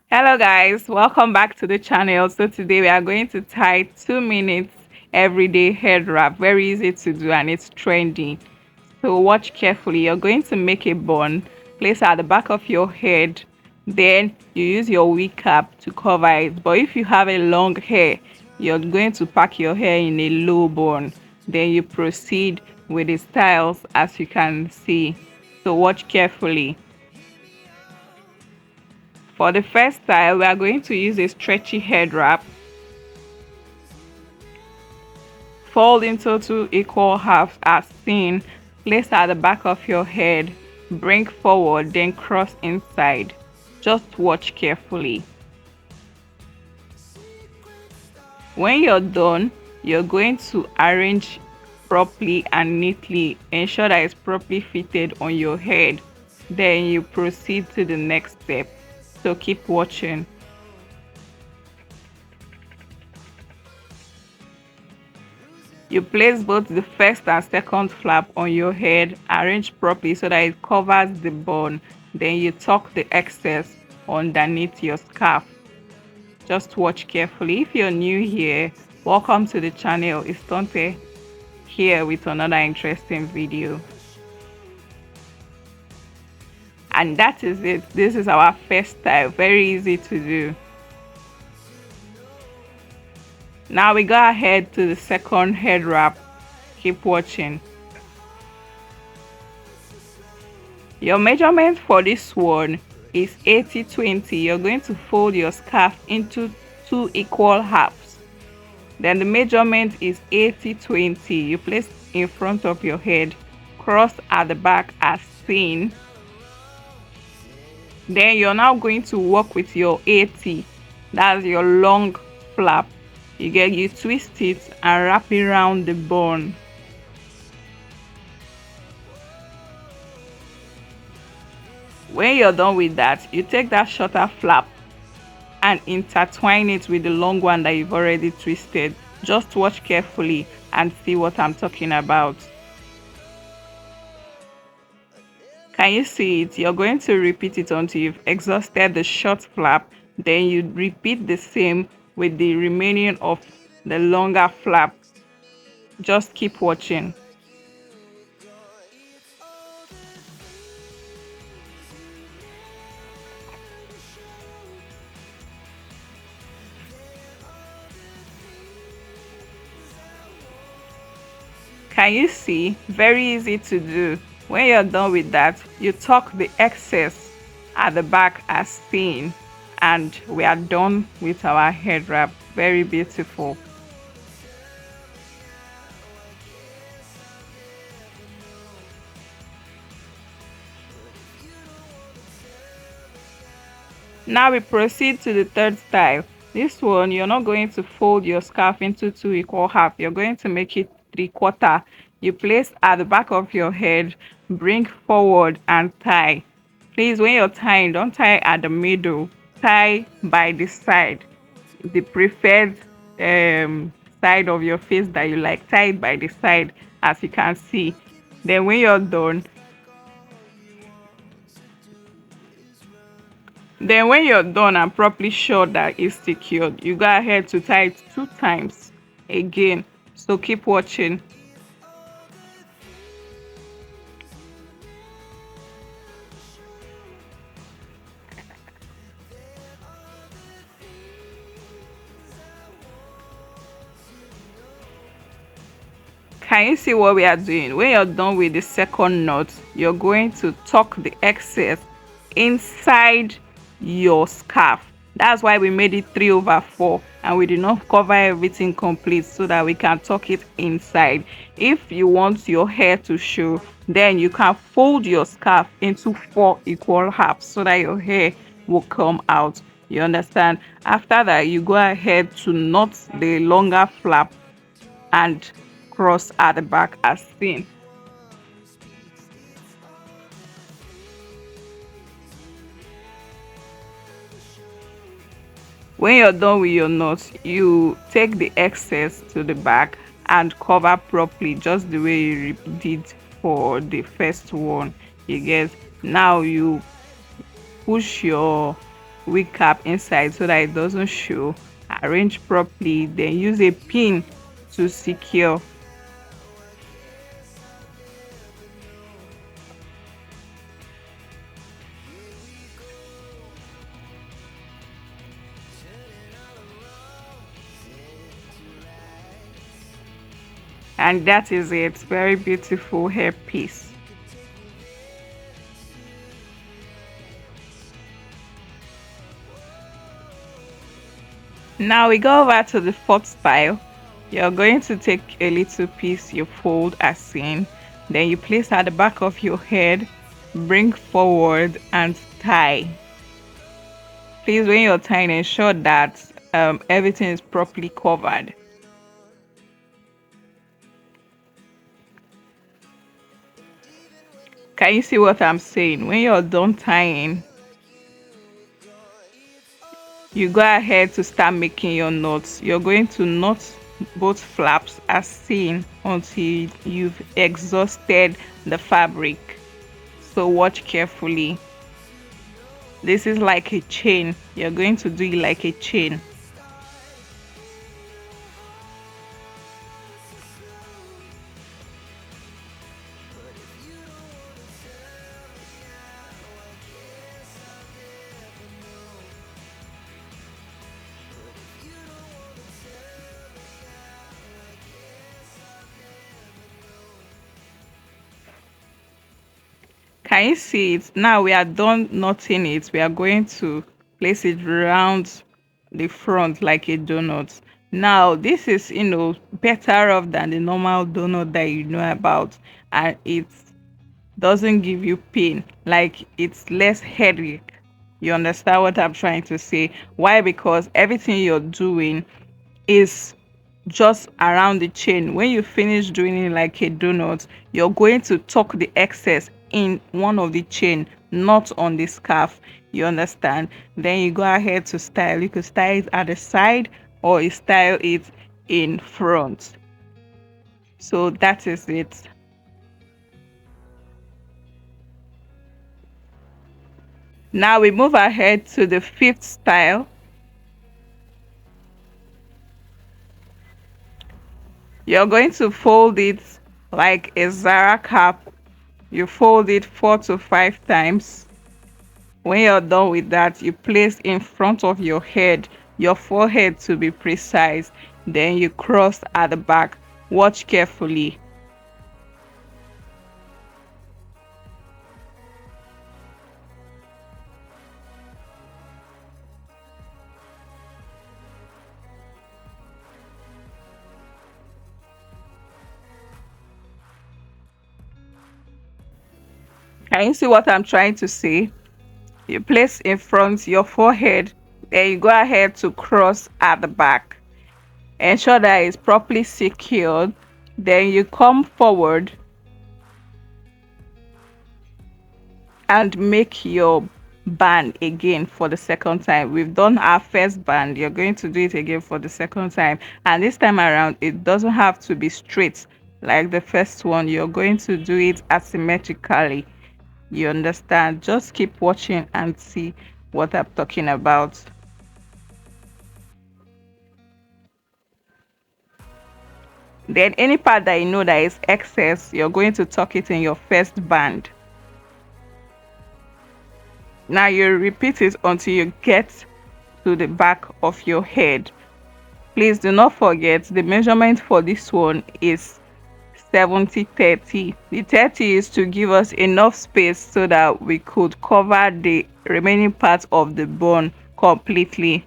Hello guys, welcome back to the channel. So today we are going to tie 2 minutes everyday head wrap. Very easy to do and it's trendy. So watch carefully. You're going to make a bun, place it at the back of your head, then you use your wig cap to cover it. But if you have a long hair, you're going to pack your hair in a low bun. Then you proceed with the styles as you can see. So watch carefully. For the first style, we are going to use a stretchy head wrap. Fold into 2 equal halves as seen. Place at the back of your head. Bring forward, then cross inside. Just watch carefully. When you're done, you're going to arrange properly and neatly. Ensure that it's properly fitted on your head. Then you proceed to the next step. So keep watching. You place both the first and second flap on your head, arrange properly so that it covers the bun. Then you tuck the excess underneath your scarf. Just watch carefully. If you're new here, welcome to the channel. It's Tonte here with another interesting video. And that is it. This is our first style. Very easy to do. Now we go ahead to the second head wrap. Keep watching. Your measurement for this one is 80-20. You're going to fold your scarf into 2 equal halves. Then the measurement is 80-20. You place in front of your head, cross at the back as seen. Then you're now going to work with your 80. That's your long flap. You twist it and wrap it around the bun. When you're done with that, you take that shorter flap and intertwine it with the long one that you've already twisted. Just watch carefully and see what I'm talking about. Can you see it? You're going to repeat it until you've exhausted the short flap. Then you repeat the same with the remaining of the longer flap. Just keep watching. Can you see? Very easy to do. When you're done with that, you tuck the excess at the back as seen, and we are done with our head wrap. Very beautiful. Now we proceed to the third style. This one, you're not going to fold your scarf into 2 equal halves. You're going to make it 3/4. You place at the back of your head, bring forward and tie. Please, when you're tying, don't tie at the middle. Tie by the side, the preferred side of your face that you like. Tie it by the side as you can see. Then when you're done, and properly sure that it's secured, you go ahead to tie it 2 times again. So keep watching. Can you see what we are doing? When you're done with the second knot, you're going to tuck the excess inside your scarf. That's why we made it 3/4 and we did not cover everything complete so that we can tuck it inside. If you want your hair to show, then you can fold your scarf into 4 equal halves so that your hair will come out. You understand? After that, you go ahead to knot the longer flap and cross at the back as seen. When you're done with your knots, you take the excess to the back and cover properly just the way you did for the first one. You get, now you push your wig cap inside so that it doesn't show. Arrange properly, then use a pin to secure. And that is it. Very beautiful hair piece. Now we go over to the fourth style. You're going to take a little piece you fold as seen, then you place at the back of your head, bring forward and tie. Please, when you're tying, ensure that everything is properly covered. Can you see what I'm saying? When you're done tying, you go ahead to start making your knots. You're going to knot both flaps as seen until you've exhausted the fabric. So watch carefully. This is like a chain. You're going to do it like a chain. Can you see it? Now we are done knotting it. We are going to place it around the front like a donut. Now this is, better off than the normal donut that you know about, and it doesn't give you pain. Like, it's less headache. You understand what I'm trying to say? Why? Because everything you're doing is just around the chain. When you finish doing it like a donut, you're going to tuck the excess in one of the chain, not on the scarf. You understand? Then you go ahead to style. You could style it at the side or you style it in front. So that is it. Now we move ahead to the fifth style. You're going to fold it like a Zara cap. You fold it 4 to 5 times. When you're done with that, you place in front of your head, your forehead to be precise. Then you cross at the back. Watch carefully. Can you see what I'm trying to say? You place in front your forehead, then you go ahead to cross at the back. Ensure that it's properly secured. Then you come forward and make your band again for the second time. We've done our first band. You're going to do it again for the second time, and this time around it doesn't have to be straight like the first one. You're going to do it asymmetrically. You understand? Just keep watching and see what I'm talking about. Then any part that you know that is excess, you're going to tuck it in your first band. Now you repeat it until you get to the back of your head. Please do not forget the measurement for this one is 70/30. The 30 is to give us enough space so that we could cover the remaining part of the bun completely.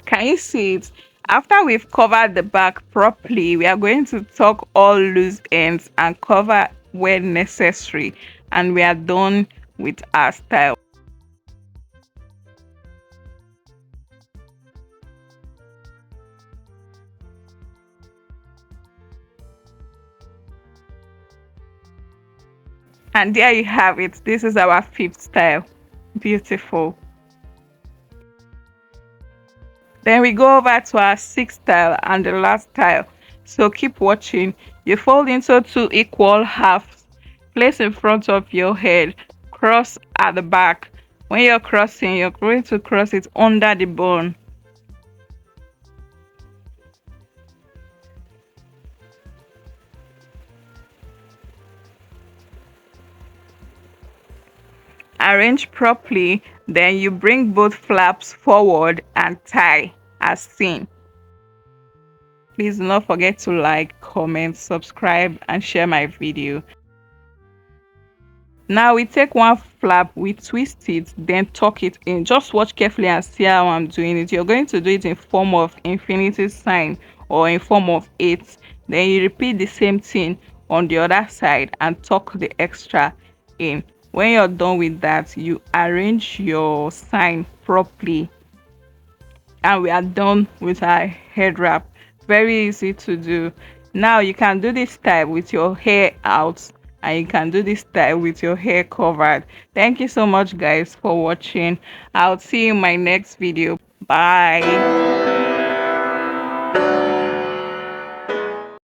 Can you see it? After we've covered the back properly, we are going to tuck all loose ends and cover where necessary, and we are done with our style. And there you have it. This is our fifth style. Beautiful. Then we go over to our sixth style and the last style. So keep watching. You fold into two equal halves. Place in front of your head. Cross at the back. When you're crossing, you're going to cross it under the bone. Arrange properly, then you bring both flaps forward and tie as seen. Please do not forget to like, comment, subscribe and share my video. Now we take one flap, we twist it, then tuck it in. Just watch carefully and see how I'm doing it. You're going to do it in form of infinity sign or in form of 8. Then you repeat the same thing on the other side and tuck the extra in. When you're done with that, you arrange your sign properly, and we are done with our head wrap. Very easy to do. Now you can do this style with your hair out, and you can do this style with your hair covered. Thank you so much guys for watching. I'll see you in my next video. Bye.